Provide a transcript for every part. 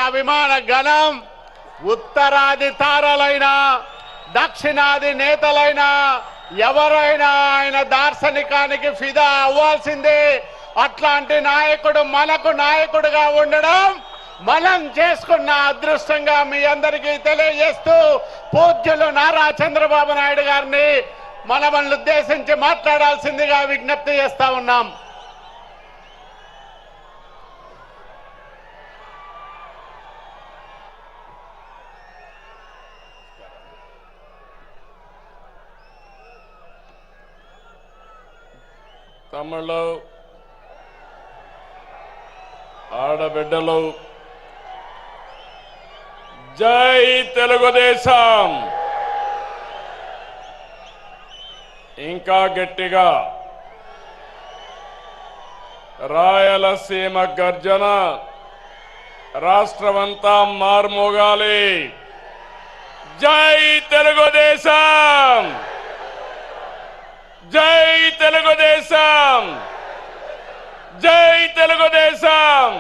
అభిమాన గణం ఉత్తరాది తారలైన దక్షిణాది నేతలైనా ఎవరైనా ఆయన దార్శనికానికి ఫిదా అవ్వాల్సిందే. అట్లాంటి నాయకుడు మనకు నాయకుడుగా ఉండడం మనం చేసుకున్న అదృష్టంగా మీ అందరికీ తెలియజేస్తూ పూజ్యులు నారా చంద్రబాబు నాయుడు గారిని మనల్ని ఉద్దేశించి మాట్లాడాల్సిందిగా విజ్ఞప్తి చేస్తా ఉన్నాం. తమ్ముళ్ళు, ఆడబిడ్డలు, జై తెలుగుదేశం. ఇంకా గట్టిగా రాయలసీమ గర్జన రాష్ట్రమంతా మార్మోగాలి. జై తెలుగుదేశం, జై తెలుగుదేశం, జై Telugu Desam.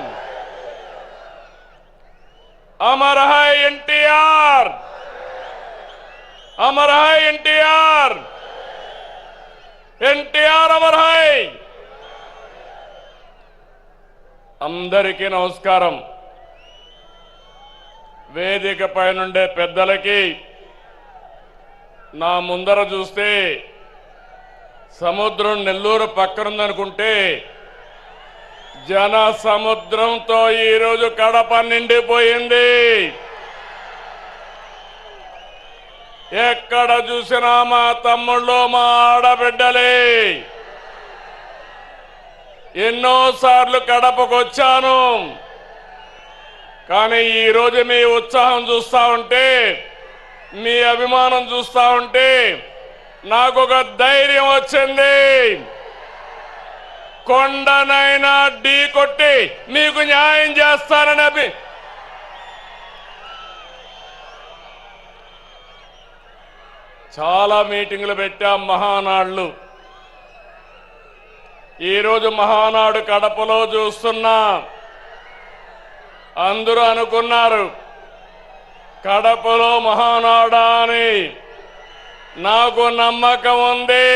Amar high NTR, Amar high NTR, NTR Amar high. అందరికీ నమస్కారం. వేదిక పైనుండే పెద్దలకి, నా ముందర చూస్తే సముద్రం నెల్లూరు పక్కనుందనుకుంటే జన సముద్రంతో ఈరోజు కడప నిండిపోయింది. ఎక్కడ చూసినా మా తమ్ముళ్ళు, మా ఆడబిడ్డలే. ఎన్నోసార్లు కడపకు వచ్చాను, కానీ ఈరోజు మీ ఉత్సాహం చూస్తా ఉంటే, మీ అభిమానం చూస్తా ఉంటే నాకు ఒక ధైర్యం వచ్చింది. కొండనైనా ఢీ కొట్టి మీకు న్యాయం చేస్తానని చాలా మీటింగులు పెట్టాం, మహానాడులు. ఈరోజు మహానాడు కడపలో చూస్తున్నా. అందరూ అనుకున్నారు కడపలో మహానాడా అని. నాకు నమ్మకం ఉంది.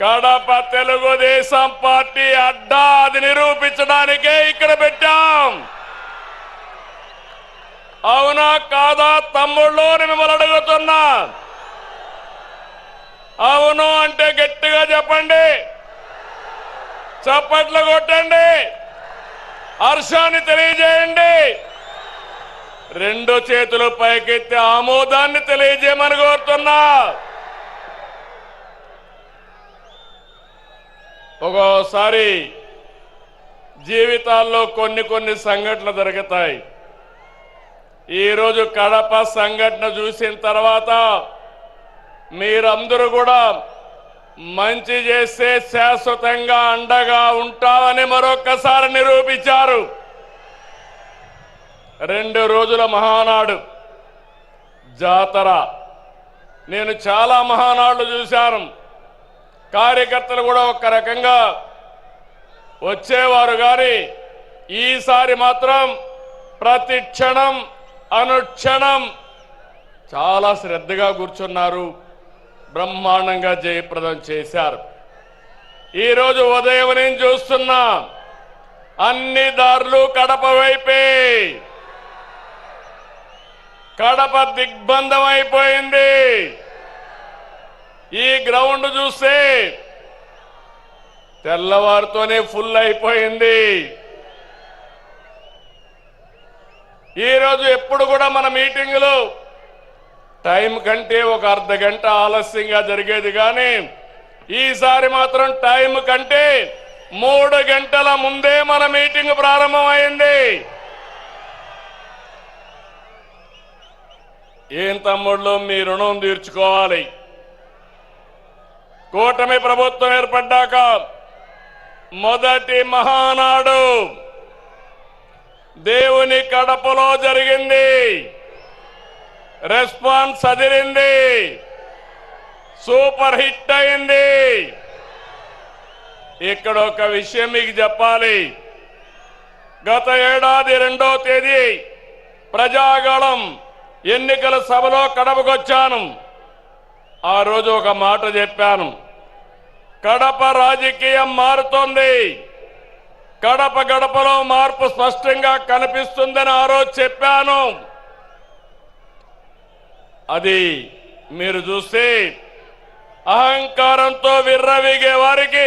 కడప తెలుగుదేశం పార్టీ అడ్డా, అది నిరూపించడానికే ఇక్కడ పెట్టాం. అవునా కాదా తమ్ముళ్ళు మిమ్మల్ని అడుగుతున్నా. అవును అంటే గట్టిగా చెప్పండి, చప్పట్లు కొట్టండి, హర్షాన్ని తెలియజేయండి. రెండు చేతులు పైకెత్తి ఆమోదాన్ని తెలియజేయమని కోరుతున్నా. ఒక్కోసారి జీవితాల్లో కొన్ని సంఘటనలు జరుగుతాయి. ఈరోజు కడప సంఘటన చూసిన తర్వాత మీరందరూ కూడా మంచి చేస్తే శాశ్వతంగా అండగా ఉంటామని మరొక్కసారి నిరూపించారు. 2 రోజుల మహానాడు జాతర. నేను చాలా మహానాడులు చూశాను. కార్యకర్తలు కూడా ఒక రకంగా వచ్చేవారు, కానీ ఈసారి మాత్రం ప్రతి క్షణం అనుక్షణం చాలా శ్రద్ధగా కూర్చున్నారు. బ్రహ్మాండంగా జయప్రదం చేశారు. ఈరోజు ఉదయం నేను చూస్తున్నా, అన్ని దారులు కడప వైపే. కడప దిగ్బంధం అయిపోయింది. ఈ గ్రౌండ్ చూస్తే తెల్లవారితోనే ఫుల్ అయిపోయింది. ఈరోజు ఎప్పుడు కూడా మన మీటింగులు టైం కంటే ఒక అర్ధ గంట ఆలస్యంగా జరిగేది, కానీ ఈసారి మాత్రం టైం కంటే 3 గంటల ముందే మన మీటింగ్ ప్రారంభమైంది. ఏం తమ్ముళ్ళు, మీ రుణం తీర్చుకోవాలి. కూటమి ప్రభుత్వం ఏర్పడ్డాక మొదటి మహానాడు దేవుని కడపలో జరిగింది. రెస్పాన్స్ అదిరింది, సూపర్ హిట్ అయింది. ఇక్కడ ఒక విషయం మీకు చెప్పాలి. గత ఏడాది 2వ తేదీ ప్రజాగళం ఎన్నికల సభలో కడపకొచ్చాను. ఆ రోజు ఒక మాట చెప్పాను, కడప రాజకీయం మారుతోంది, కడప గడపలో మార్పు స్పష్టంగా కనిపిస్తుందని ఆ రోజు చెప్పాను. అది మీరు చూస్తే అహంకారంతో విర్రవీగే వారికి